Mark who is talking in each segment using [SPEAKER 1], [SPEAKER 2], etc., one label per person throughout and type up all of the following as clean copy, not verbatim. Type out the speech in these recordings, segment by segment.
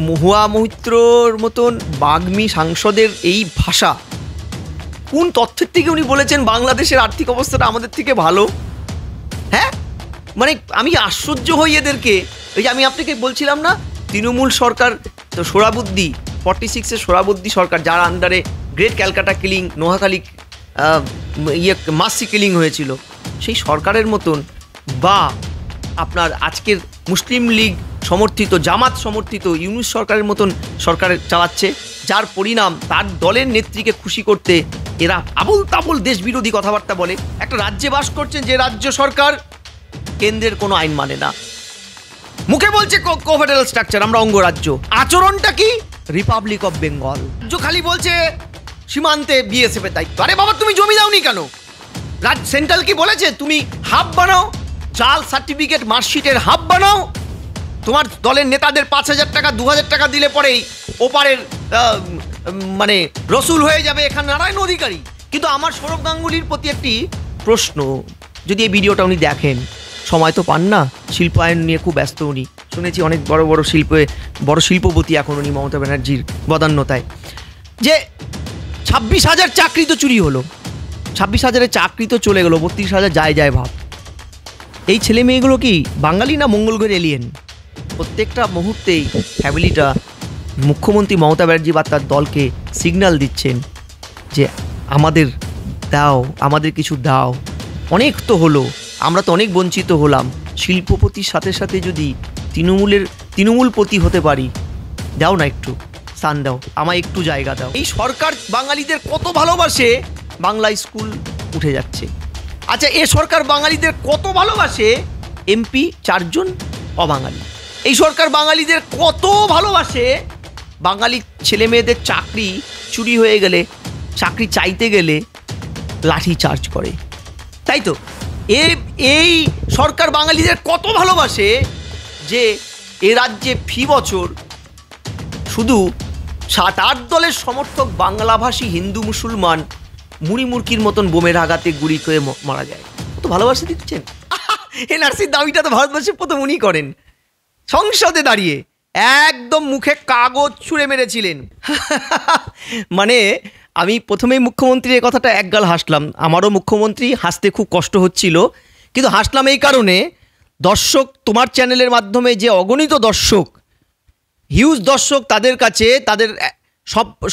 [SPEAKER 1] মহুয়া মৈত্রর মতন বাগ্মী সাংসদের এই ভাষা, কোন তথ্যের থেকে উনি বলেছেন বাংলাদেশের আর্থিক অবস্থাটা আমাদের থেকে ভালো? হ্যাঁ, মানে আমি আশ্চর্য হই এদেরকে। ওই যে আমি আপনাকে বলছিলাম না, তৃণমূল সরকার তো সোহরাবুদ্দি 46-এর সোহরাবুদ্দি সরকার, যার আন্ডারে গ্রেট ক্যালকাটা কিলিং, নোয়াখালী মাসি কিলিং হয়েছিল, সেই সরকারের মতন, বা আপনার আজকের মুসলিম লীগ সমর্থিত, জামাত সমর্থিত ইউনূস সরকারের মতন সরকার চালাচ্ছে, যার পরিণাম তার দলের নেত্রীকে খুশি করতে এরা আবুল তাবুল দেশবিরোধী কথাবার্তা বলে। একটা রাজ্যে বাস করছেন যে রাজ্য সরকার কেন্দ্রের কোনো আইন মানে না, মুখে বলছে কোফেডারাল স্ট্রাকচার, আমরা অঙ্গরাজ্য, আচরণটা কি রিপাবলিক অফ বেঙ্গল। খালি বলছে সীমান্তে বিএসএফ এর দায়িত্ব। আরে বাবা, তুমি জমি দাওনি কেন? সেন্ট্রাল কি বলেছে তুমি হাব বানাও, জাল সার্টিফিকেট মার্কশিটের হাব বানাও? তোমার দলের নেতাদের 5,000 টাকা 2,000 টাকা দিলে পরেই ওপারের মানে রসুল হয়ে যাবে এখানে নারায়ণ অধিকারী। কিন্তু আমার সৌরভ গাঙ্গুলির প্রতি একটি প্রশ্ন, যদি এই ভিডিওটা উনি দেখেন, সময় তো পান না, শিল্পায়ন নিয়ে খুব ব্যস্ত উনি, শুনেছি অনেক বড় শিল্পপতি এখন উনি মমতা ব্যানার্জির বদান্যতায়, যে 26,000 চাকরি তো চুরি হলো, 26,000-এর চাকরি তো চলে গেলো, 32,000 যায় ভাব। এই ছেলে মেয়েগুলো কি বাঙালি না মঙ্গল গ্রহের এলিয়েন? প্রত্যেকটা মুহূর্তেই ফ্যামিলিটা মুখ্যমন্ত্রী মমতা ব্যানার্জি বা তার দলকে সিগন্যাল দিচ্ছেন যে আমাদের দাও, আমাদের কিছু দাও, অনেক তো হলো, আমরা তো অনেক বঞ্চিত হলাম। শিল্পপতির সাথে সাথে যদি তৃণমূলপতি হতে পারি, দাও না একটু স্থান দাও, আমায় একটু জায়গা দাও। এই সরকার বাঙালিদের কত ভালোবাসে, বাংলা স্কুল উঠে যাচ্ছে। আচ্ছা, এ সরকার বাঙালিদের কত ভালোবাসে, এমপি 4 জন অবাঙালি। এই সরকার বাঙালিদের কত ভালোবাসে, বাঙালি ছেলে মেয়েদের চাকরি চুরি হয়ে গেলে, চাকরি চাইতে গেলে লাঠি চার্জ করে, তাই তো? এই সরকার বাঙালিদের কত ভালোবাসে যে এ রাজ্যে ফি বছর শুধু 7-8 দলের সমর্থক বাংলাভাষী হিন্দু মুসলমান মুড়ি মুরকির মতন বোমের আঘাতে গুলি করে মারা যায়। কত ভালোবাসা দিচ্ছেন। এনআরসির দাবিটা তো ভারতবর্ষে প্রথম উনি করেন, সংসদে দাঁড়িয়ে একদম মুখে কাগজ ছুঁড়ে মেরেছিলেন। মানে আমি প্রথমেই মুখ্যমন্ত্রীর এই কথাটা একগাল হাসলাম, আমারও মুখ্যমন্ত্রী হাসতে খুব কষ্ট হচ্ছিল, কিন্তু হাসলাম এই কারণে, দর্শক তোমার চ্যানেলের মাধ্যমে যে অগণিত দর্শক, হিউজ দর্শক, তাদের কাছে তাদের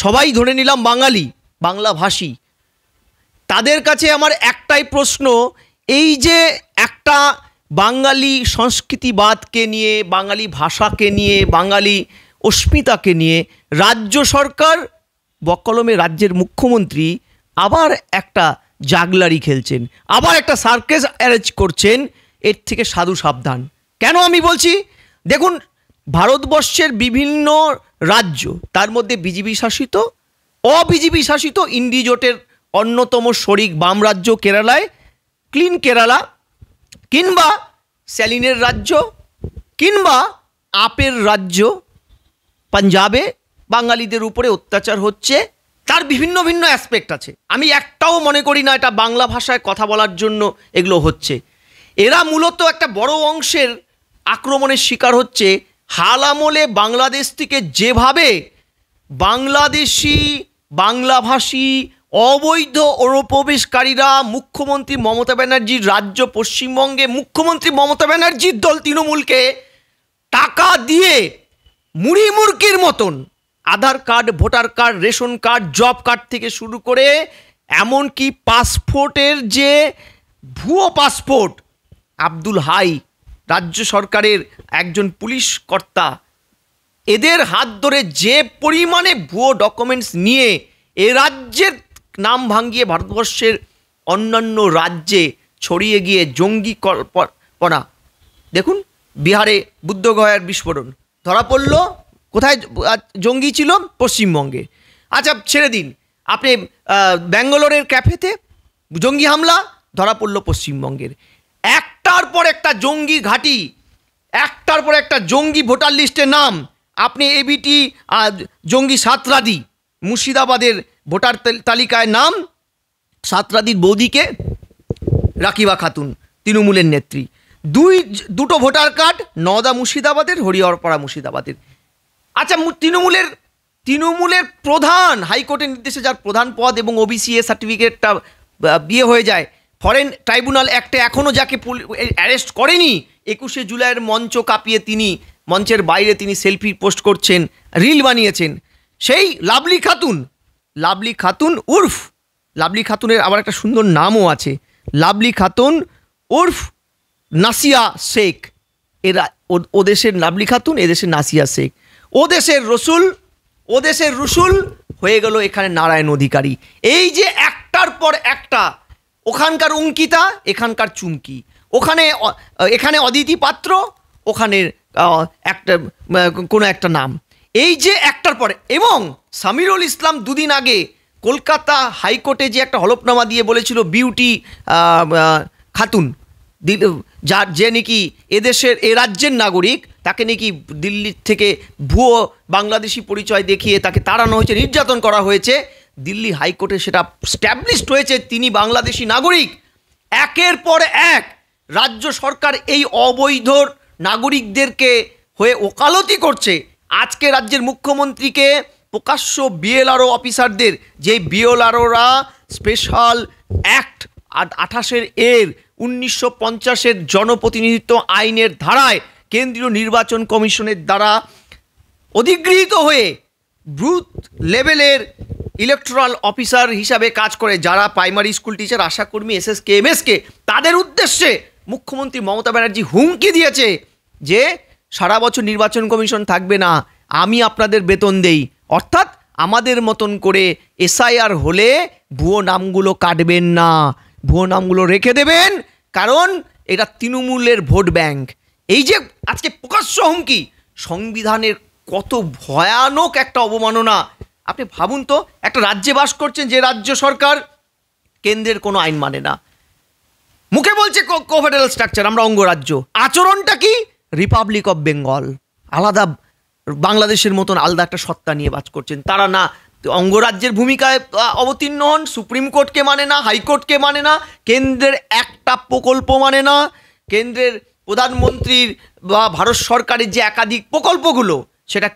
[SPEAKER 1] সবাই ধরে নিলাম বাঙালি, বাংলাভাষী, তাদের কাছে আমার একটাই প্রশ্ন, এই যে একটা বাঙালি সংস্কৃতিবাদকে নিয়ে, বাঙালি ভাষাকে নিয়ে, বাঙালি অস্মিতাকে নিয়ে রাজ্য সরকার বকলমে রাজ্যের মুখ্যমন্ত্রী আবার একটা জাগলারি খেলছেন, আবার একটা সার্কাস অ্যারেঞ্জ করছেন, এর থেকে সাধু সাবধান। কেন আমি বলছি, দেখুন, ভারতবর্ষের বিভিন্ন রাজ্য, তার মধ্যে বিজেপি শাসিত, অবিজেপি শাসিত, ইন্ডি জোটের অন্যতম শরিক বাম রাজ্য কেরালায় ক্লিন কেরালা, কিংবা স্যালিনের রাজ্য, কিংবা আপের রাজ্য পাঞ্জাবে বাঙালিদের উপরে অত্যাচার হচ্ছে, তার বিভিন্ন ভিন্ন অ্যাসপেক্ট আছে। আমি একটাও মনে করি না এটা বাংলা ভাষায় কথা বলার জন্য এগুলো হচ্ছে। এরা মূলত একটা বড় অংশের আক্রমণের শিকার হচ্ছে। হাল আমলে বাংলাদেশ থেকে যেভাবে বাংলাদেশি বাংলাভাষী অবৈধ অনুপ্রবেশকারীরা মুখ্যমন্ত্রী মমতা ব্যানার্জির রাজ্য পশ্চিমবঙ্গে মুখ্যমন্ত্রী মমতা ব্যানার্জির দল তৃণমূলকে টাকা দিয়ে মুড়ি মুরকির মতন Aadhaar card, voter card, ration card, job card থেকে শুরু করে এমনকি পাসপোর্টের যে ভুয়ো পাসপোর্ট, আব্দুল হাই রাজ্য সরকারের একজন পুলিশ কর্তা, এদের হাত ধরে যে পরিমাণে ভুয়ো ডকুমেন্টস নিয়ে এ রাজ্যের নাম ভাঙিয়ে ভারতবর্ষের অন্যান্য রাজ্যে ছড়িয়ে গিয়ে জঙ্গি করা। দেখুন, বিহারে বুদ্ধগয়ার বিস্ফোরণ ধরা পড়ল, কোথায় জঙ্গি ছিল? পশ্চিমবঙ্গে। আচ্ছা ছেড়ে দিন, আপনি ব্যাঙ্গালোরের ক্যাফেতে জঙ্গি হামলা ধরা পড়ল পশ্চিমবঙ্গের। একটার পর একটা জঙ্গি ঘাঁটি, একটার পর একটা জঙ্গি ভোটার লিস্টের নাম। আপনি এবিটি জঙ্গি সাতরাদি, মুর্শিদাবাদের ভোটার তালিকায় নাম সাতরাদির বৌদিকে রাকিবা খাতুন, তৃণমূলের নেত্রী। দুটো ভোটার কার্ড, নওদা মুর্শিদাবাদের, হরিহরপাড়া মুর্শিদাবাদের। আচ্ছা, তৃণমূলের প্রধান, হাইকোর্টের নির্দেশে যার প্রধান পদ এবং ওবিসি এ সার্টিফিকেটটা বিয়ে হয়ে যায়, ফরেন ট্রাইব্যুনাল অ্যাক্টে এখনও যাকে অ্যারেস্ট করেনি, 21শে জুলাইয়ের মঞ্চ কাঁপিয়ে তিনি মঞ্চের বাইরে তিনি সেলফি পোস্ট করছেন, রিল বানিয়েছেন, সেই লাভলি খাতুন উর্ফ, লাভলি খাতুনের আবার একটা সুন্দর নামও আছে, লাভলি খাতুন উর্ফ নাসিয়া শেখ। এরা ও দেশের লাভলি খাতুন, এদেশের নাসিয়া শেখ। ও দেশের রসুল হয়ে গেল এখানে নারায়ণ অধিকারী। এই যে একটার পর একটা, ওখানকার অঙ্কিতা, এখানকার চুমকি, এখানে অদিতি পাত্র, ওখানে একটা কোনো একটা নাম, এই যে একটার পরে। এবং সামিরুল ইসলাম দুদিন আগে কলকাতা হাইকোর্টে যে একটা হলফনামা দিয়ে বলেছিল বিউটি খাতুন, যে নাকি এ রাজ্যের নাগরিক, তাকে নাকি দিল্লি থেকে ভুয়ো বাংলাদেশি পরিচয় দেখিয়ে তাকে তাড়ানো হয়েছে, নির্যাতন করা হয়েছে। দিল্লি হাইকোর্টে সেটা স্ট্যাবলিশড হয়েছে তিনি বাংলাদেশি নাগরিক। একের পর এক রাজ্য সরকার এই অবৈধ নাগরিকদেরকে হয়ে ওকালতি করছে। আজকে রাজ্যের মুখ্যমন্ত্রীকে প্রকাশ্য বিএলআরও অফিসারদের, যে বিএলআরওরা স্পেশাল অ্যাক্ট 1950-এর জনপ্রতিনিধিত্ব আইনের ধারায় কেন্দ্রীয় নির্বাচন কমিশনের দ্বারা অধিগৃহীত হয়ে বুথ লেভেলের ইলেকটোরাল অফিসার হিসাবে কাজ করে, যারা প্রাইমারি স্কুল টিচার, আশাকর্মী, এসএসকে, এমএসকে, তাদের উদ্দেশ্যে মুখ্যমন্ত্রী মমতা ব্যানার্জি হুমকি দিয়েছে যে সারা বছর নির্বাচন কমিশন থাকবে না, আমি আপনাদের বেতন দেই। অর্থাৎ আমাদের মতন করে এসআইআর হলে ভুয়ো নামগুলো কাটবেন না, ভুয়ো নামগুলো রেখে দেবেন, কারণ এটা তৃণমূলের ভোট ব্যাংক। এই যে আজকে প্রকাশ্য হুমকি, সংবিধানের কত ভয়ানক একটা অবমাননা। আপনি ভাবুন তো, একটা রাজ্যে বাস করছেন যে রাজ্য সরকার কেন্দ্রের কোনো আইন মানে না, মুখে বলছে কোফেডারাল স্ট্রাকচার, আমরা অঙ্গরাজ্য, আচরণটা কি রিপাবলিক অফ বেঙ্গল, আলাদা বাংলাদেশের মতন আলাদা একটা সত্তা নিয়ে বাস করছেন। তারা না অঙ্গরাজ্যের ভূমিকায় অবতীর্ণ হন, সুপ্রিম কোর্টকে মানে না, হাইকোর্টকে মানে না, কেন্দ্রের একটা প্রকল্প মানে না, কেন্দ্রের প্রধানমন্ত্রীর বা ভারত সরকারের যে একাধিক প্রকল্পগুলো, সেটা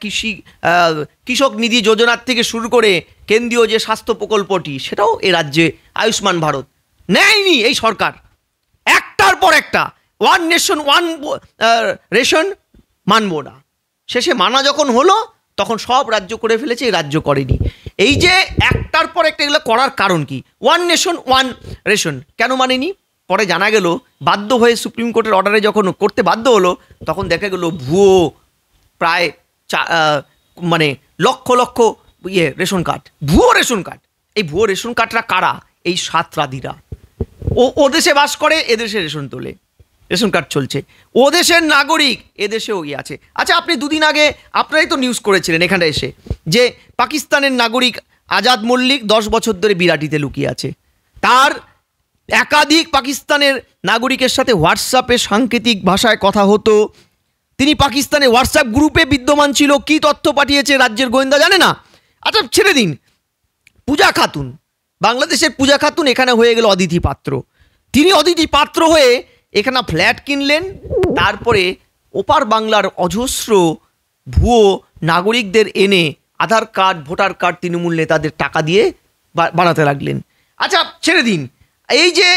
[SPEAKER 1] কৃষক নিধি যোজনার থেকে শুরু করে কেন্দ্রীয় যে স্বাস্থ্য প্রকল্পটি, সেটাও এ রাজ্যে আয়ুষ্মান ভারত নেয়নি এই সরকার। একটার পর একটা ওয়ান নেশন ওয়ান রেশন মানব না, শেষে মানা যখন হলো তখন সব রাজ্য করে ফেলেছে, এই রাজ্য করেনি। এই যে একটার পর একটা এগুলো করার কারণ কি? ওয়ান নেশন ওয়ান রেশন কেন মানেনি? পরে জানা গেল, বাধ্য হয়ে সুপ্রিম কোর্টের অর্ডারে যখন করতে বাধ্য হলো, তখন দেখা গেল ভুয়ো প্রায় মানে লক্ষ লক্ষ রেশন কার্ড, ভুয়ো রেশন কার্ড। এই ভুয়ো রেশন কার্ডরা কারা? এই সাতরাদিরা। ও দেশে বাস করে, এদেশে রেশন তোলে, রেশন কার্ড চলছে, ও দেশের নাগরিক, এদেশেও আছে। আচ্ছা, আপনি দুদিন আগে আপনারাই তো নিউজ করেছিলেন এখানে এসে, যে পাকিস্তানের নাগরিক আজাদ মল্লিক 10 বছর ধরে বিরাটিতে লুকিয়ে আছে। তার একাধিক পাকিস্তানের নাগরিকের সাথে হোয়াটসঅ্যাপে সাংকেতিক ভাষায় কথা হতো। তিনি পাকিস্তানের হোয়াটসঅ্যাপ গ্রুপে বিদ্যমান ছিল। কি তথ্য পাঠিয়েছে রাজ্যের গোয়েন্দা জানে না? আচ্ছা ছেড়ে দিন, পূজা খাতুন, বাংলাদেশের পূজা খাতুন এখানে হয়ে গেল অদিতি পাত্র। তিনি অদিতি পাত্র হয়ে এখানে ফ্ল্যাট কিনলেন, তারপরে ওপার বাংলার অজস্র ভুয়ো নাগরিকদের এনে আধার কার্ড, ভোটার কার্ড তৃণমূল নেতাদের টাকা দিয়ে বানাতে লাগলেন। আচ্ছা ছেড়ে দিন, এই যে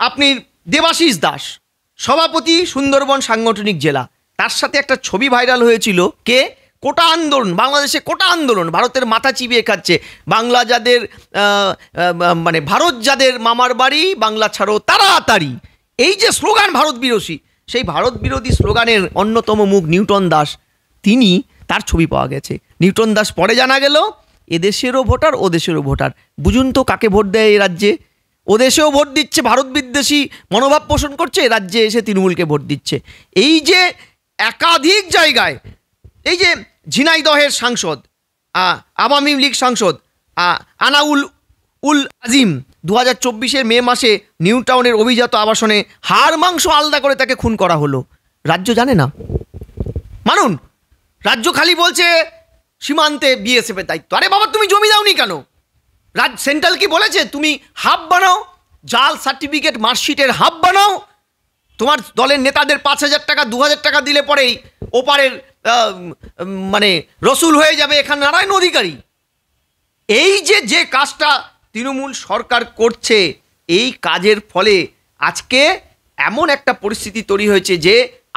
[SPEAKER 1] আপনি দেবাশিস দাস, সভাপতি সুন্দরবন সাংগঠনিক জেলা, তার সাথে একটা ছবি ভাইরাল হয়েছিল, কে? কোটা আন্দোলন, বাংলাদেশে কোটা আন্দোলন, ভারতের মাথা চিবিয়ে খাচ্ছে, বাংলা যাদের মানে ভারত যাদের মামার বাড়ি, বাংলা ছাড়ো তাড়াতাড়ি, এই যে স্লোগান ভারত বিরোধী, সেই ভারত বিরোধী স্লোগানের অন্যতম মুখ নিউটন দাস, তার ছবি পাওয়া গেছে। নিউটন দাস পরে জানা গেল এদেশেরও ভোটার, ও দেশেরও ভোটার। বুঝুন তো কাকে ভোট দেয় এই রাজ্যে? ও দেশেও ভোট দিচ্ছে, ভারত বিদ্বেষী মনোভাব পোষণ করছে, রাজ্যে এসে তৃণমূলকে ভোট দিচ্ছে। এই যে একাধিক জায়গায়, এই যে ঝিনাইদহের সাংসদ, আওয়ামী লীগ সাংসদ আনাউল আজিম 2024 মে মাসে নিউ টাউনের অভিজাত আবাসনে হাড় মাংস আলাদা করে তাকে খুন করা হলো। রাজ্য জানে না, মানুন। রাজ্য খালি বলছে সীমান্তে বিএসএফের দায়িত্ব। আরে বাবা, তুমি জমি দাওনি কেন? সেন্ট্রাল কি বলেছে তুমি হাব বানাও, জাল সার্টিফিকেট মার্কশিটের হাব বানাও? তোমার দলের নেতাদের 5,000 টাকা 2,000 টাকা দিলে পরেই ওপারের মানে রসুল হয়ে যাবে এখানে নারায়ণ অধিকারী। এই যে কাজটা তৃণমূল সরকার করছে, এই কাজের ফলে আজকে এমন একটা পরিস্থিতি তৈরি হয়েছে যে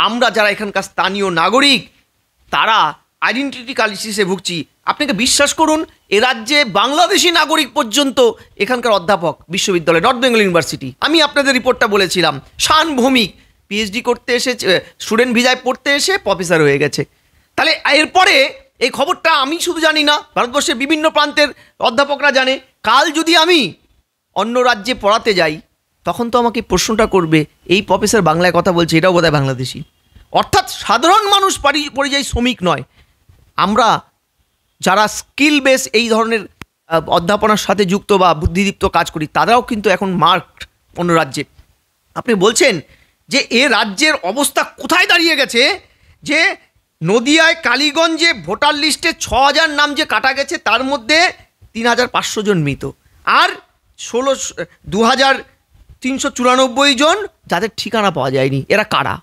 [SPEAKER 1] আমরা যারা এখানকার স্থানীয় নাগরিক তারা আইডেন্টিটি ক্রাইসিসে ভুগছি। আপনাকে বিশ্বাস করুন, এ রাজ্যে বাংলাদেশি নাগরিক পর্যন্ত এখানকার অধ্যাপক বিশ্ববিদ্যালয় নর্থ বেঙ্গল ইউনিভার্সিটি, আমি আপনাদের রিপোর্টটা বলেছিলাম, শান ভৌমিক পিএইচডি করতে এসে স্টুডেন্ট ভিসায় পড়তে এসে প্রফেসর হয়ে গেছে। তাহলে এরপরে এই খবরটা আমি শুধু জানি না, ভারতবর্ষের বিভিন্ন প্রান্তের অধ্যাপকরা জানে। কাল যদি আমি অন্য রাজ্যে পড়াতে যাই তখন তো আমাকে প্রশ্নটা করবে, এই প্রফেসর বাংলায় কথা বলছে, এটাও বোধহয় বাংলাদেশি। অর্থাৎ সাধারণ মানুষ পরিযায়ী শ্রমিক নয়, আমরা যারা স্কিল বেস এই ধরনের অধ্যাপনার সাথে যুক্ত বা বুদ্ধিদীপ্ত কাজ করি তারাও কিন্তু এখন মার্কড অন্য রাজ্যে। আপনি বলছেন যে এ রাজ্যের অবস্থা কোথায় দাঁড়িয়ে গেছে, যে নদিয়ায় কালীগঞ্জে ভোটার লিস্টে ৬,০০০ নাম যে কাটা গেছে তার মধ্যে ৩,৫০০ জন মৃত, আর ২,৩৯৪ জন যাদের ঠিকানা পাওয়া যায়নি। এরা কারা?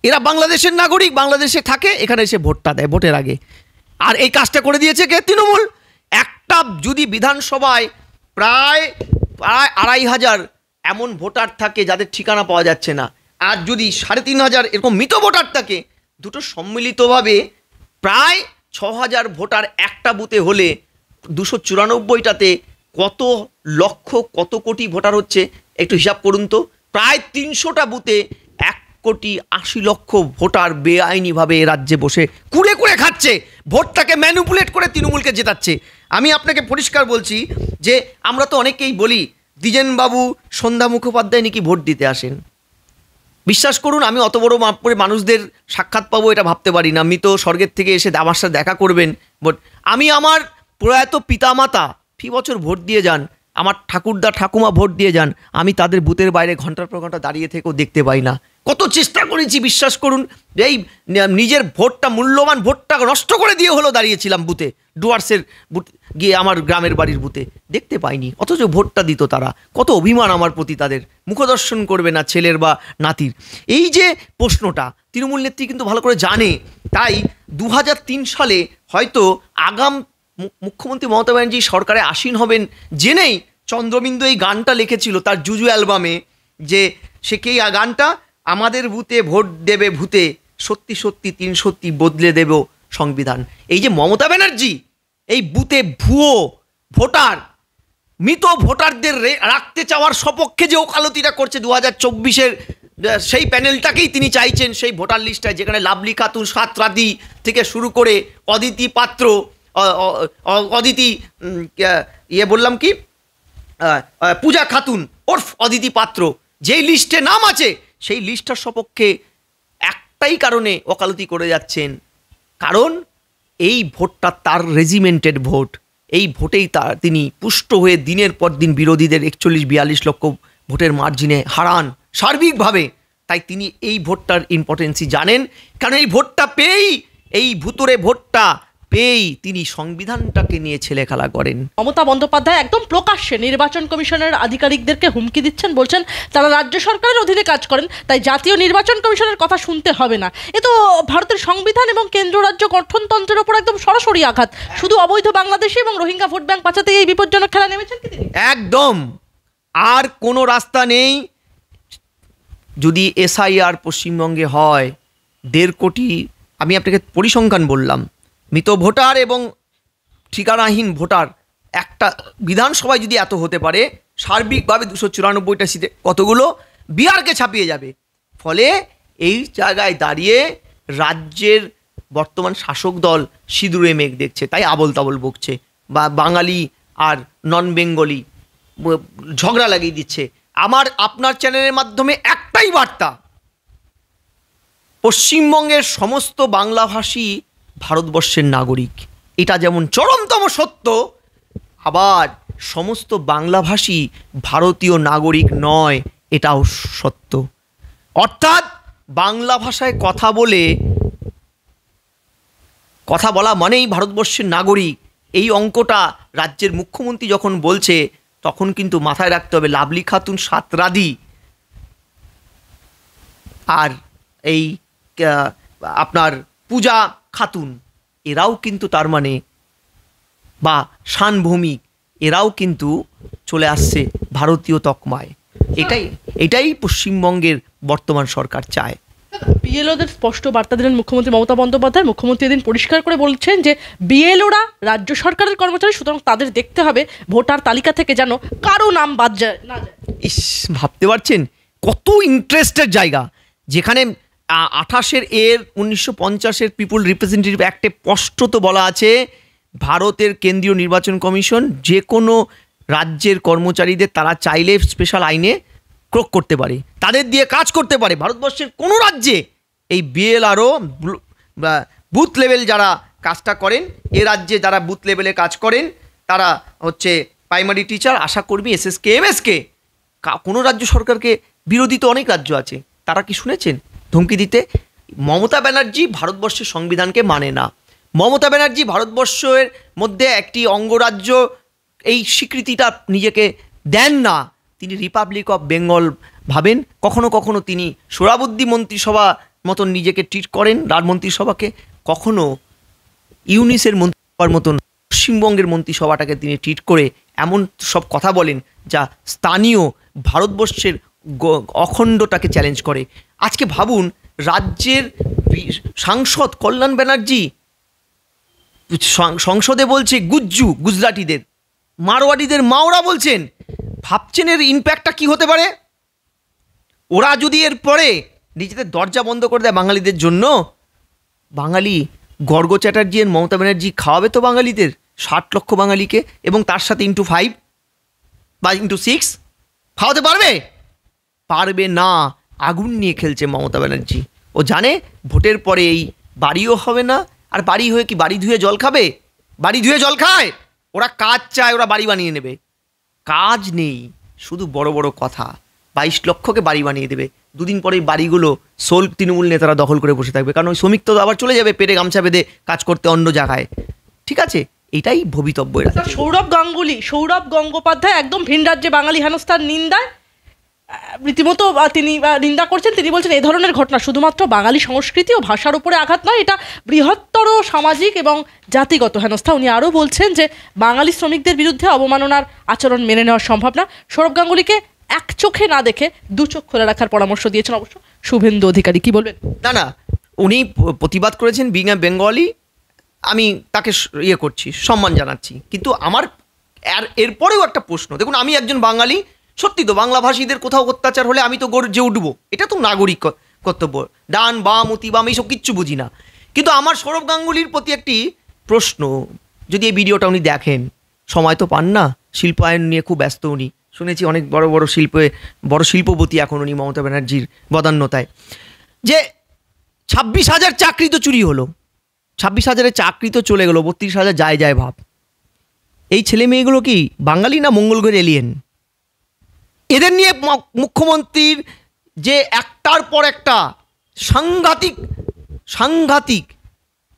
[SPEAKER 1] এরা বাংলাদেশের নাগরিক, বাংলাদেশে থাকে, এখানে এসে ভোটটা দেয় ভোটের আগে। আর এই কাজটা করে দিয়েছে কে? তৃণমূল। একটা যদি বিধানসভায় প্রায় ২,৫০০ এমন ভোটার থাকে যাদের ঠিকানা পাওয়া যাচ্ছে না, আর যদি ৩,৫০০ এরকম মৃত ভোটার থাকে, দুটো সম্মিলিতভাবে প্রায় ৬,০০০ ভোটার একটা বুথে হলে ২৯৪টাতে কত লক্ষ কত কোটি ভোটার হচ্ছে একটু হিসাব করুন তো। প্রায় ৩০০টা বুথে ১,৮০,০০,০০০ ভোটার বেআইনিভাবে এ রাজ্যে বসে কুড়ে কুড়ে খাচ্ছে, ভোটটাকে ম্যানিপুলেট করে তৃণমূলকে জেতাচ্ছে। আমি আপনাকে পরিষ্কার বলছি যে আমরা তো অনেকেই বলি দ্বিজেনবাবু সন্ধ্যা মুখোপাধ্যায় নাকি ভোট দিতে আসেন। বিশ্বাস করুন, আমি অত বড় মাপ করে মানুষদের সাক্ষাৎ পাবো এটা ভাবতে পারি না। আমি তো স্বর্গের থেকে এসে আমার সাথে দেখা করবেন ভোট। আমি আমার প্রয়াত পিতামাতা ফি বছর ভোট দিয়ে যান, আমার ঠাকুরদা ঠাকুমা ভোট দিয়ে যান, আমি তাদের বুথের বাইরে ঘন্টার পর ঘন্টা দাঁড়িয়ে থেকেও দেখতে পাই না। কত চেষ্টা করেছি বিশ্বাস করুন, এই নিজের ভোটটা, মূল্যবান ভোটটা নষ্ট করে দিয়ে হলো দাঁড়িয়েছিলাম বুথে, ডুয়ার্সের বুথ গিয়ে আমার গ্রামের বাড়ির বুথে, দেখতে পাইনি, অথচ ভোটটা দিত তারা। কত অভিমান আমার প্রতি তাদের, মুখদর্শন করবে না ছেলের বা নাতির। এই যে প্রশ্নটা তৃণমূল নেত্রী কিন্তু ভালো করে জানে, তাই ২০০৩ সালে হয়তো আগাম মুখ্যমন্ত্রী মমতা ব্যানার্জি সরকারে আসীন হবেন জেনেই চন্দ্রবিন্দু এই গানটা লিখেছিল তার জুজু অ্যালবামে, যে সে কে গানটা, আমাদের বুথে ভোট দেবে ভূতে, সত্যি সত্যি ৩ বদলে দেব সংবিধান। এই যে মমতা ব্যানার্জি এই বুথে ভুয়ো ভোটার, মৃত ভোটারদের রাখতে চাওয়ার সপক্ষে যে ওকালতিটা করছে ২০২৪-এর সেই প্যানেলটাকেই তিনি চাইছেন সেই ভোটার লিস্টটায়, যেখানে লাভলি খাতুন সাতরাদি থেকে শুরু করে অদিতি পাত্র, অদিতি বললাম কি পূজা খাতুন ওরফ অদিতি পাত্র, যেই লিস্টে নাম আছে সেই লিস্টটার সপক্ষে একটাই কারণে ওকালতি করে যাচ্ছেন, কারণ এই ভোটটা তার রেজিমেন্টেড ভোট। এই ভোটেই তিনি পুষ্ট হয়ে দিনের পর দিন বিরোধীদের ৪১-৪২ লক্ষ ভোটের মার্জিনে হারান সার্বিকভাবে। তাই তিনি এই ভোটটার ইম্পর্টেন্সই জানেন, কারণ এই ভোটটা পেয়েই, এই ভুতুরে ভোটটা পেয়েই তিনি সংবিধানটাকে নিয়ে ছেলে খেলা করেন।
[SPEAKER 2] মমতা বন্দ্যোপাধ্যায় একদম প্রকাশ্যে নির্বাচন কমিশনের আধিকারিকদেরকে হুমকি দিচ্ছেন, বলছেন তারা রাজ্য সরকারের অধীনে কাজ করেন, তাই জাতীয় নির্বাচন কমিশনের কথা শুনতে হবে না। এ তো ভারতের সংবিধান এবং কেন্দ্র রাজ্য গঠনতন্ত্রের ওপর একদম সরাসরি আঘাত। শুধু অবৈধ বাংলাদেশি এবং রোহিঙ্গা ভোট ব্যাংক বাঁচাতেই এই বিপজ্জনক খেলা নেমেছেন কি তিনি?
[SPEAKER 1] একদম, আর কোনো রাস্তা নেই। যদি এসআইআর পশ্চিমবঙ্গে হয় ১.৫ কোটি, আমি আপনাকে পরিসংখ্যান বললাম, মৃত ভোটার এবং ঠিকানাহীন ভোটার একটা বিধানসভায় যদি এত হতে পারে, সার্বিকভাবে ২৯৪টা সিটে কতগুলো বিহারকে ছাপিয়ে যাবে। ফলে এই জায়গায় দাঁড়িয়ে রাজ্যের বর্তমান শাসক দল সিঁদুরে মেঘ দেখছে, তাই আবল তাবল বকছে, বা বাঙালি আর নন বেঙ্গলি ঝগড়া লাগিয়ে দিচ্ছে। আমার আপনার চ্যানেলের মাধ্যমে একটাই বার্তা, পশ্চিমবঙ্গের সমস্ত বাংলাভাষী ভারতবর্ষের নাগরিক, এটা যেমন চরমতম সত্য, আবার সমস্ত বাংলাভাষী ভারতীয় নাগরিক নয়, এটাও সত্য। অর্থাৎ বাংলা ভাষায় কথা বলা মানেই ভারতবর্ষের নাগরিক। এই অঙ্কটা রাজ্যের মুখ্যমন্ত্রী যখন বলছে তখন কিন্তু মাথায় রাখতে হবে লাভলি খাতুন সাতরাদি আর এই আপনার পূজা খাতুন এরাও কিন্তু তার মানে বা শান ভৌমিক এরাও কিন্তু চলে আসছে ভারতীয় তকমায়। এটাই পশ্চিমবঙ্গের বর্তমান সরকার চায়।
[SPEAKER 2] বিএলওদের স্পষ্ট বার্তা দিলেন মুখ্যমন্ত্রী মমতা বন্দ্যোপাধ্যায়। মুখ্যমন্ত্রী এদিন পরিষ্কার করে বলছেন যে বিএলওরা রাজ্য সরকারের কর্মচারী, সুতরাং তাদের দেখতে হবে ভোটার তালিকা থেকে যেন কারো নাম বাদ যায় না যায়।
[SPEAKER 1] ইস, ভাবতে পারছেন কত ইন্টারেস্টের জায়গা, যেখানে 1950 পিপুল রিপ্রেজেন্টেটিভ অ্যাক্টে স্পষ্টত বলা আছে ভারতের কেন্দ্রীয় নির্বাচন কমিশন যে কোনো রাজ্যের কর্মচারীদের তারা চাইলে স্পেশাল আইনে ক্রোক করতে পারে, তাদের দিয়ে কাজ করতে পারে। ভারতবর্ষের কোনো রাজ্যে এই বিএলআরও বুথ লেভেল যারা কাজটা করেন, এ রাজ্যে যারা বুথ লেভেলে কাজ করেন তারা হচ্ছে প্রাইমারি টিচার, আশাকর্মী, এসএসকে, এমএসকে, কোনো রাজ্য সরকারকে বিরোধী তো অনেক রাজ্য আছে, তারা কি শুনেছেন ধমকি দিতে? মমতা ব্যানার্জি ভারতবর্ষের সংবিধানকে মানে না। মমতা ব্যানার্জি ভারতবর্ষের মধ্যে একটি অঙ্গরাজ্য এই স্বীকৃতিটা নিজেকে দেন না। তিনি রিপাবলিক অফ বেঙ্গল ভাবেন। কখনো কখনো তিনি সোহরাবুদ্দি মন্ত্রিসভা মতন নিজেকে ট্রিট করেন, রাজ মন্ত্রিসভাকে, কখনো ইউনিসের মন্ত্রিসভার মতন পশ্চিমবঙ্গের মন্ত্রিসভাটাকে তিনি ট্রিট করে এমন সব কথা বলেন যা স্থানীয় ভারতবর্ষের অখণ্ডটাকে চ্যালেঞ্জ করে। আজকে ভাবুন, রাজ্যের সাংসদ কল্যাণ ব্যানার্জি সংসদে বলছে গুজ্জু গুজরাটিদের, মারোয়াড়িদের মাওরা বলছেন। ভাবছেন এর ইম্প্যাক্টটা কি হতে পারে? ওরা যদি এর পরে নিজেদের দরজা বন্ধ করে দেয় বাঙালিদের জন্য, বাঙালি গর্গ চ্যাটার্জি আর মমতা ব্যানার্জি খাওয়াবে তো বাঙালিদের, 60 লক্ষ বাঙালিকে, এবং তার সাথে ইন্টু 5 বা ইন্টু 6 খাওয়াতে পারবে? পারবে না। আগুন নিয়ে খেলছে মমতা ব্যানার্জি। ও জানে ভোটের পরে এই বাড়িও হবে না, আর বাড়ি হয়ে কি বাড়ি ধুয়ে জল খাবে? বাড়ি ধুয়ে জল খায়? ওরা কাজ চায়, ওরা বাড়ি বানিয়ে নেবে। কাজ নেই, শুধু বড় বড় কথা। 22 লক্ষকে বাড়ি বানিয়ে দেবে, দুদিন পরে বাড়িগুলো সোল তৃণমূল নেতারা দখল করে বসে থাকবে, কারণ ওই শ্রমিক তো আবার চলে যাবে পেটে গামছা বেঁধে কাজ করতে অন্য জায়গায়। ঠিক আছে, এটাই ভবিতব্য।
[SPEAKER 2] সৌরভ গঙ্গোপাধ্যায় একদম ভিন রাজ্যে বাঙালি হেনস্থার নিন্দায় রীতিমতো তিনি নিন্দা করছেন। তিনি বলছেন এই ধরনের ঘটনা শুধুমাত্র বাঙালি সংস্কৃতি ও ভাষার উপরে আঘাত নয়, এটা বৃহত্তর সামাজিক এবং জাতিগত হেনস্থা। উনি আরও বলছেন যে বাঙালি শ্রমিকদের বিরুদ্ধে অবমাননার আচরণ মেনে নেওয়া সম্ভব না। সৌরভ গাঙ্গুলিকে এক চোখে না দেখে দু চোখ খোলা রাখার পরামর্শ দিয়েছেন অবশ্য শুভেন্দু অধিকারী। কি বলবেন?
[SPEAKER 1] না, উনি প্রতিবাদ করেছেন বিং এ বেঙ্গলি, আমি তাকে করছি, সম্মান জানাচ্ছি। কিন্তু আমার এরপরেও একটা প্রশ্ন, দেখুন আমি একজন বাঙালি, সত্যি তো বাংলাভাষীদের কোথাও অত্যাচার হলে আমি তো গর্জে উঠবো, এটা তো নাগরিক কর্তব্য। ডান বাম অতি বাম এইসব কিচ্ছু বুঝি না। কিন্তু আমার সৌরভ গাঙ্গুলির প্রতি একটি প্রশ্ন, যদি এই ভিডিওটা উনি দেখেন, সময় তো পান না, শিল্পায়ন নিয়ে খুব ব্যস্ত উনি, শুনেছি অনেক বড় শিল্পপতি এখন উনি মমতা ব্যানার্জির বদান্যতায়, যে 26,000 চাকরি তো চুরি হলো, 26,000-এর চাকরি তো চলে গেলো, 32,000 যায় ভাব। এই ছেলে মেয়েগুলো কি বাঙালি না মঙ্গল গ্রহের এলিয়েন? এদের নিয়ে মুখ্যমন্ত্রীর যে একটার পর একটা সাংঘাতিক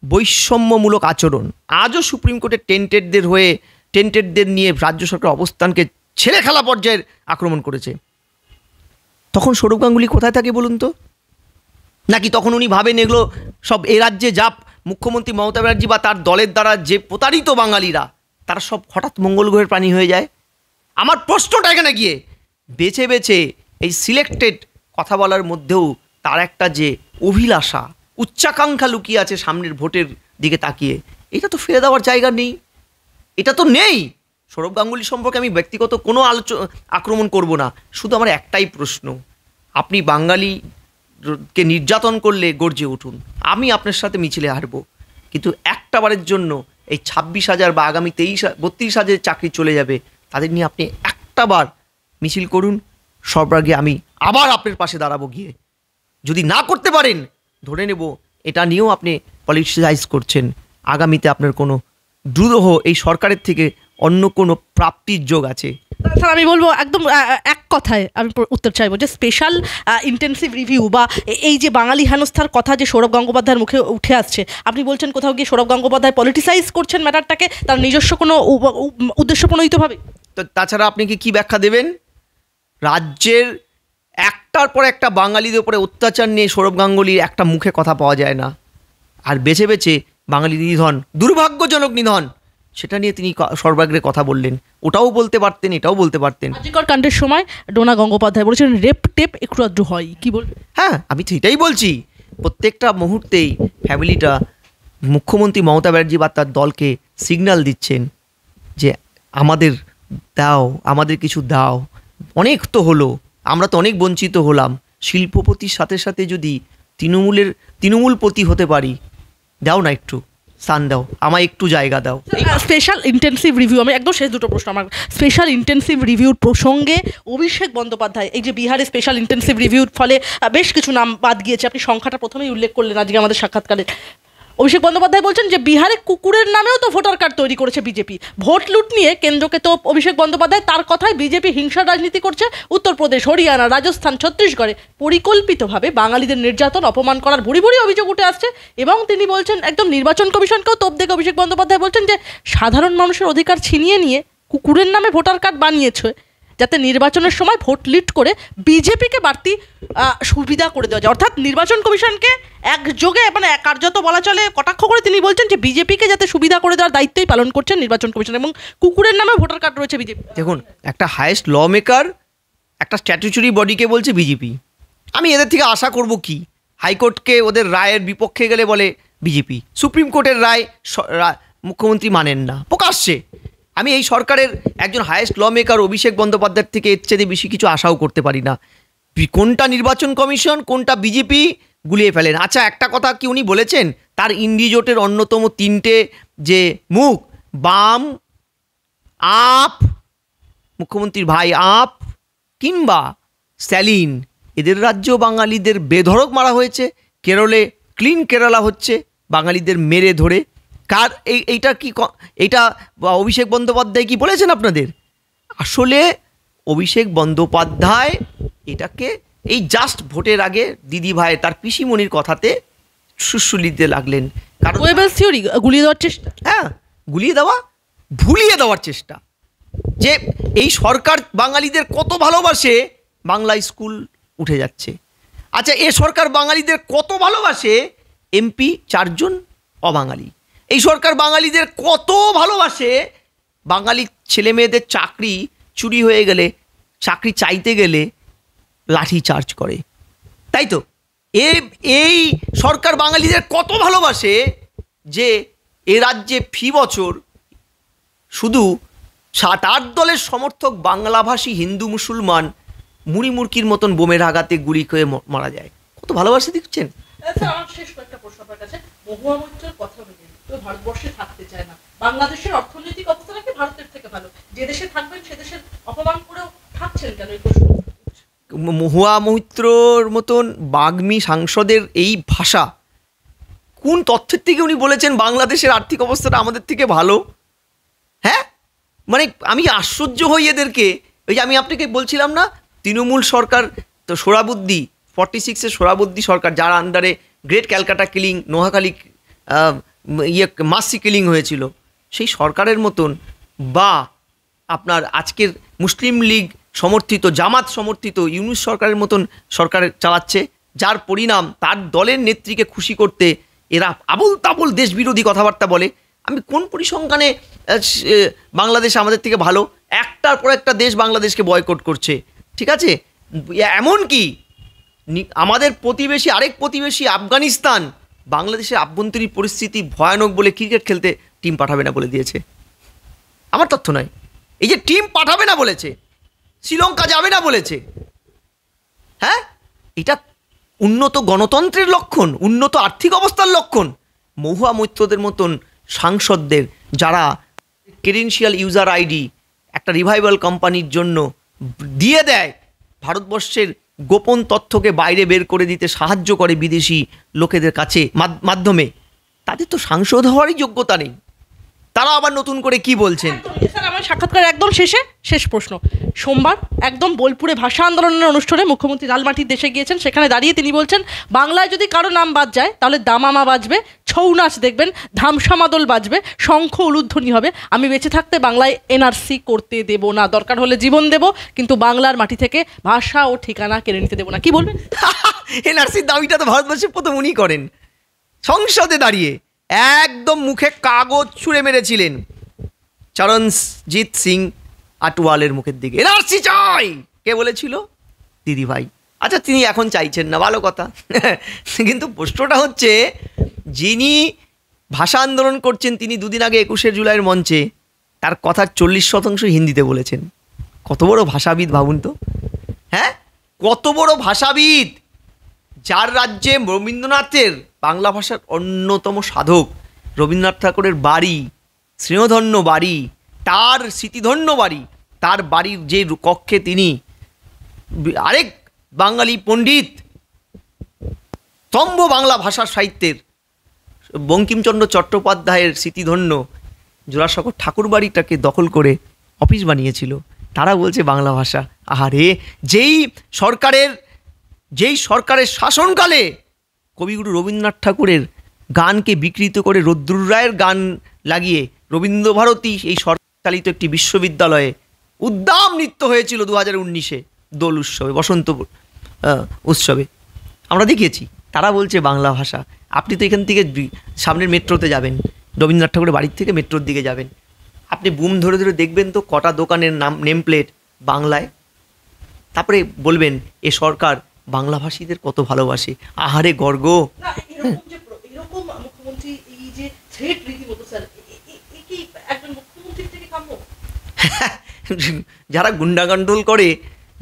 [SPEAKER 1] বৈষম্যমূলক আচরণ, আজও সুপ্রিম কোর্টের টেন্টেডদের নিয়ে রাজ্য সরকার অবস্থানকে ছেলে খেলা পর্যায়ের আক্রমণ করেছে। তখন সৌরভ গাঙ্গুলি কোথায় থাকে বলুন তো? নাকি তখন উনি ভাবেন এগুলো সব এ রাজ্যে যা মুখ্যমন্ত্রী মমতা ব্যানার্জি বা তার দলের দ্বারা যে প্রতারিত বাঙালিরা, তারা সব হঠাৎ মঙ্গল গ্রহের প্রাণী হয়ে যায়? আমার প্রশ্নটা এখানে গিয়ে বেছে বেছে এই সিলেক্টেড কথা বলার মধ্যেও তার একটা যে অভিলাষা, উচ্চাকাঙ্ক্ষা লুকিয়ে আছে সামনের ভোটের দিকে তাকিয়ে, এটা তো ফেলে দেওয়ার জায়গা নেই, এটা তো নেই। সৌরভ গাঙ্গুলি সম্পর্কে আমি ব্যক্তিগত কোনো আক্রমণ করব না, শুধু আমার একটাই প্রশ্ন, আপনি বাঙালিকে নির্যাতন করলে গর্জে উঠুন, আমি আপনার সাথে মিছিলে হারবো, কিন্তু একটা বারের জন্য এই 26,000 বা আগামী 32,000 চাকরি চলে যাবে, তাদের নিয়ে আপনি একটা বার মিছিল করুন, সব আগে আমি আবার আপনার পাশে দাঁড়াবো গিয়ে। যদি না করতে পারেন, ধরে নেব এটা নিয়েও আপনি পলিটিসাইজ করছেন, আগামীতে আপনার কোনো দুরূহ এই সরকারের থেকে অন্য কোনো প্রাপ্তির যোগ আছে।
[SPEAKER 2] স্যার আমি বলবো একদম এক কথায় আমি উত্তর চাইবো যে স্পেশাল ইন্টেন্সিভ রিভিউ বা এই যে বাঙালি হেনস্থার কথা যে সৌরভ গঙ্গোপাধ্যায়ের মুখে উঠে আসছে, আপনি বলছেন কোথাও গিয়ে সৌরভ গঙ্গোপাধ্যায় পলিটিসাইজ করছেন ম্যাটারটাকে তার নিজস্ব কোনো উদ্দেশ্যপ্রণোদিতভাবে।
[SPEAKER 1] তো তাছাড়া আপনি কি ব্যাখ্যা দেবেন? রাজ্যের একটার পর একটা বাঙালিদের উপরে অত্যাচার নিয়ে সৌরভ গাঙ্গুলির একটা মুখে কথা পাওয়া যায় না, আর বেছে বেছে বাঙালি নিধন, দুর্ভাগ্যজনক নিধন, সেটা নিয়ে তিনি সর্বাগ্রে কথা বললেন। ওটাও বলতে পারতেন, এটাও বলতে পারতেন।
[SPEAKER 2] আজিকর কাণ্ডের সময় ডোনা গঙ্গোপাধ্যায় বলেছেন রেপ টেপ একটু আধটু হয়, কি বলবেন?
[SPEAKER 1] হ্যাঁ, আমি সেটাই বলছি, প্রত্যেকটা মুহূর্তেই ফ্যামিলিটা মুখ্যমন্ত্রী মমতা ব্যানার্জি বা তার দলকে সিগন্যাল দিচ্ছেন যে আমাদের দাও, আমাদের কিছু দাও। অনেক তো হলো, আমরা তো অনেক বঞ্চিত হলাম। শিল্পপতির সাথে সাথে যদি তৃণমূলপতি হতে পারি, দাও না একটু স্থান দাও, আমায় একটু জায়গা দাও।
[SPEAKER 2] স্পেশাল ইন্টেন্সিভ রিভিউ, আমি একদম শেষ দুটো প্রশ্ন আমার। স্পেশাল ইন্টেন্সিভ রিভিউর প্রসঙ্গে অভিষেক বন্দ্যোপাধ্যায়, এই যে বিহারে স্পেশাল ইন্টেন্সিভ রিভিউর ফলে বেশ কিছু নাম বাদ গিয়েছে, আপনি সংখ্যাটা প্রথমেই উল্লেখ করলেন আজকে আমাদের সাক্ষাৎকারে। অভিষেক বন্দ্যোপাধ্যায় বলছেন যে বিহারে কুকুরের নামেও তো ভোটার কার্ড তৈরি করেছে বিজেপি। ভোট লুট নিয়ে কেন্দ্রকে তো অভিষেক বন্দ্যোপাধ্যায় তার কথায় বিজেপি হিংসার রাজনীতি করছে। উত্তরপ্রদেশ, হরিয়ানা, রাজস্থান, ছত্তিশগড়ে পরিকল্পিতভাবে বাঙালিদের নির্যাতন, অপমান করার ভুরি ভুরি অভিযোগ উঠে আসছে। এবং তিনি বলছেন একদম নির্বাচন কমিশনকেও তোপ দেখে অভিষেক বন্দ্যোপাধ্যায় বলছেন যে সাধারণ মানুষের অধিকার ছিনিয়ে নিয়ে কুকুরের নামে ভোটার কার্ড বানিয়েছে যাতে নির্বাচনের সময় ভোট লিড করে বিজেপিকে বাড়তি সুবিধা করে দেওয়া যায়। অর্থাৎ নির্বাচন কমিশনকে একযোগে মানে কার্যত বলা চলে কটাক্ষ করে তিনি বলছেন যে বিজেপিকে যাতে সুবিধা করে দেওয়ার দায়িত্বই পালন করছেন নির্বাচন কমিশন, এবং কুকুরের নামে ভোটার কার্ড রয়েছে বিজেপি।
[SPEAKER 1] দেখুন, একটা হায়েস্ট ল মেকার একটা স্ট্যাটিউটরি বডিকে বলছে বিজেপি। আমি এদের থেকে আশা করব কি? হাইকোর্টকে ওদের রায়ের বিপক্ষে গেলে বলে বিজেপি, সুপ্রিম কোর্টের রায় মুখ্যমন্ত্রী মানেন না প্রকাশ্যে। আমি এই সরকারের একজন হায়েস্ট ল মেকার অভিষেক বন্দ্যোপাধ্যায়ের থেকে এর চেয়ে বেশি কিছু আশাও করতে পারি না। কোনটা নির্বাচন কমিশন, কোনটা বিজেপি গুলিয়ে ফেলেন। আচ্ছা, একটা কথা কি উনি বলেছেন, তার ইন্ডি জোটের অন্যতম তিনটে যে মুখ, বাম, আপ, মুখ্যমন্ত্রীর ভাই আপ কিংবা স্ট্যালিন, এদের রাজ্য বাঙালিদের বেধড়ক মারা হয়েছে। কেরলে ক্লিন কেরালা হচ্ছে বাঙালিদের মেরে ধরে। কার এইটা কি, এইটা অভিষেক বন্দ্যোপাধ্যায় কি বলেছেন আপনাদের? আসলে অভিষেক বন্দ্যোপাধ্যায় এটাকে এই জাস্ট ভোটের আগে দিদি ভাই তার পিসিমণির কথাতে সুশুলিতে লাগলেন। কারণ
[SPEAKER 2] থিওরি গুলিয়ে দেওয়ার চেষ্টা,
[SPEAKER 1] হ্যাঁ, গুলিয়ে দেওয়া, ভুলিয়ে দেওয়ার চেষ্টা যে এই সরকার বাঙালিদের কত ভালোবাসে, বাংলা স্কুল উঠে যাচ্ছে। আচ্ছা, এ সরকার বাঙালিদের কত ভালোবাসে, এমপি 4 জন অবাঙালি। এই সরকার বাঙালিদের কত ভালোবাসে, বাঙালি ছেলে মেয়েদের চাকরি চুরি হয়ে গেলে, চাকরি চাইতে গেলে লাঠি চার্জ করে, তাই তো? এই সরকার বাঙালিদের কত ভালোবাসে যে এ রাজ্যে ফি বছর শুধু 7-8 দলের সমর্থক বাংলাভাষী হিন্দু মুসলমান মুড়ি মুরকির মতন বোমের আঘাতে গুলি করে মারা যায়। কত ভালোবাসে দেখছেন।
[SPEAKER 2] আমার শেষ কয়েকটা প্রশ্ন আপনার কাছে। মহুয়া মৈত্রের কথা বলে তো ভারতবর্ষে থাকতে চায় না, বাংলাদেশের অর্থনৈতিক অবস্থা নাকি ভারতের থেকে ভালো, যে দেশে থাকবেন সে দেশের অপমান করেও থাকছেন কেন? এই প্রশ্ন।
[SPEAKER 1] মহুয়া মৈত্রর মতন বাগ্মী সাংসদের এই ভাষা কোন তথ্যের থেকে উনি বলেছেন বাংলাদেশের আর্থিক অবস্থাটা আমাদের থেকে ভালো? হ্যাঁ, মানে আমি আশ্চর্য হই এদেরকে। ওই যে আমি আপনাকে বলছিলাম না, তৃণমূল সরকার তো সোহরাবুদ্দি 46-এর সোহরাবুদ্দি সরকার, যার আন্ডারে গ্রেট ক্যালকাটা কিলিং, নোয়াখালী মাসি কিলিং হয়েছিল, সেই সরকারের মতন বা আপনার আজকের মুসলিম লীগ সমর্থিত, জামাত সমর্থিত ইউনূস সরকারের মতন সরকার চালাচ্ছে, যার পরিণাম তার দলের নেত্রীকে খুশি করতে এরা আবুল তাবুল দেশবিরোধী কথাবার্তা বলে। আমি কোন পরিসংখ্যানে বাংলাদেশ আমাদের থেকে ভালো? একটার পর একটা দেশ বাংলাদেশকে বয়কট করছে, ঠিক আছে? এমন কি আমাদের প্রতিবেশী, আরেক প্রতিবেশী আফগানিস্তান বাংলাদেশের আভ্যন্তরীণ পরিস্থিতি ভয়ানক বলে ক্রিকেট খেলতে টিম পাঠাবে না বলে দিয়েছে। আমার তথ্য নয়, এই যে টিম পাঠাবে না বলেছে, শ্রীলঙ্কা যাবে না বলেছে। হ্যাঁ, এটা উন্নত গণতন্ত্রের লক্ষণ, উন্নত আর্থিক অবস্থার লক্ষণ। মহুয়া মৈত্রদের মতন সাংসদদের যারা ক্রেডেনশিয়াল ইউজার আইডি একটা রিভাইভাল কোম্পানির জন্য দিয়ে দেয়, ভারতবর্ষের গোপন তথ্যকে বাইরে বের করে দিতে সাহায্য করে বিদেশি লোকেদের কাছে মাধ্যমে, তাদের তো সাংসদ হওয়ারই যোগ্যতা নেই। তারা আবার নতুন করে কি বলছেন?
[SPEAKER 2] স্যার, আমার সাক্ষাৎকার একদম শেষ প্রশ্ন। সোমবার একদম বোলপুরে ভাষা আন্দোলনের অনুষ্ঠানে মুখ্যমন্ত্রী লালমাটির দেশে গিয়েছেন, সেখানে দাঁড়িয়ে তিনি বলছেন বাংলায় যদি কারো নাম বাদ যায় তাহলে দামামা বাজবে, ছৌ নাচ দেখবেন, ধামসা মাদল বাজবে, শঙ্খ উলুধ্বনি হবে। আমি বেঁচে থাকতে বাংলায় এনআরসি করতে দেব না, দরকার হলে জীবন দেব, কিন্তু বাংলার মাটি থেকে ভাষা ও ঠিকানা কেড়ে নিতে দেব না। কি বলবেন?
[SPEAKER 1] এনআরসির দাবিটা তো ভারতবর্ষের প্রথম উনি করেন সংসদে দাঁড়িয়ে। একদম মুখে কাগজ ছুঁড়ে মেরেছিলেন চরণজিৎ সিং আটওয়ালের মুখের দিকে। এনআরসি চাই, কে বলেছিল? দিদি ভাই। আচ্ছা, তিনি এখন চাইছেন না, ভালো কথা। কিন্তু প্রশ্নটা হচ্ছে, যিনি ভাষা আন্দোলন করছেন তিনি দুদিন আগে 21শে জুলাইয়ের মঞ্চে তার কথার 40% হিন্দিতে বলেছেন। কত বড় ভাষাবিদ ভাবুন তো, হ্যাঁ, কত বড় ভাষাবিদ, যার রাজ্যে রবীন্দ্রনাথের বাংলা ভাষার অন্যতম সাধক রবীন্দ্রনাথ ঠাকুরের বাড়ি, স্নেহধন্য বাড়ি, তার স্মৃতিধন্য বাড়ি, তার বাড়ির যে কক্ষে তিনি আরেক বাঙালি পণ্ডিত, স্তম্ভ বাংলা ভাষা সাহিত্যের বঙ্কিমচন্দ্র চট্টোপাধ্যায়ের স্মৃতিধন্য জোড়াসাঁকোর ঠাকুর বাড়িটাকে দখল করে অফিস বানিয়েছিল, তারা বলছে বাংলা ভাষা। আরে যেই সরকারের শাসনকালে কবিগুরু রবীন্দ্রনাথ ঠাকুরের গানকে বিকৃত করে রুদ্রুর রায়ের গান লাগিয়ে রবীন্দ্রভারতী এই সরকারচালিত একটি বিশ্ববিদ্যালয়ে উদ্দাম নৃত্য হয়েছিল 2019-এ দোল উৎসবে, বসন্ত উৎসবে আমরা দেখিয়েছি। তারা বলছে বাংলা ভাষা। আপনি তো এখান থেকে সামনের মেট্রোতে যাবেন, রবীন্দ্রনাথ ঠাকুরের বাড়ির থেকে মেট্রোর দিকে যাবেন, আপনি বুম ধরে ধরে দেখবেন তো কটা দোকানের নেম প্লেট বাংলায়। তারপরে বলবেন এ সরকার বাংলাভাষীদের কত ভালোবাসে। আহারে গর্গ। যারা গুন্ডাগন্ডল করে,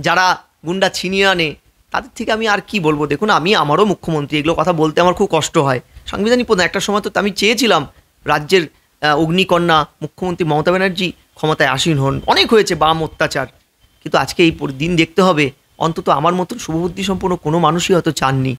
[SPEAKER 1] যারা গুন্ডা ছিনিয়ে আনে, তাদের থেকে আমি আর কি বলবো। দেখুন, আমারও মুখ্যমন্ত্রী, এগুলো কথা বলতে আমার খুব কষ্ট হয়। সাংবিধানিক প্রধান একটা সময় তো আমি চেয়েছিলাম রাজ্যের অগ্নিকন্যা মুখ্যমন্ত্রী মমতা ব্যানার্জি ক্ষমতায় আসীন হন, অনেক হয়েছে বাম অত্যাচার, কিন্তু আজকে এই দিন দেখতে হবে অন্তত আমার মতন শুভবুদ্ধি সম্পন্ন কোনো মানুষই হয়তো চাননি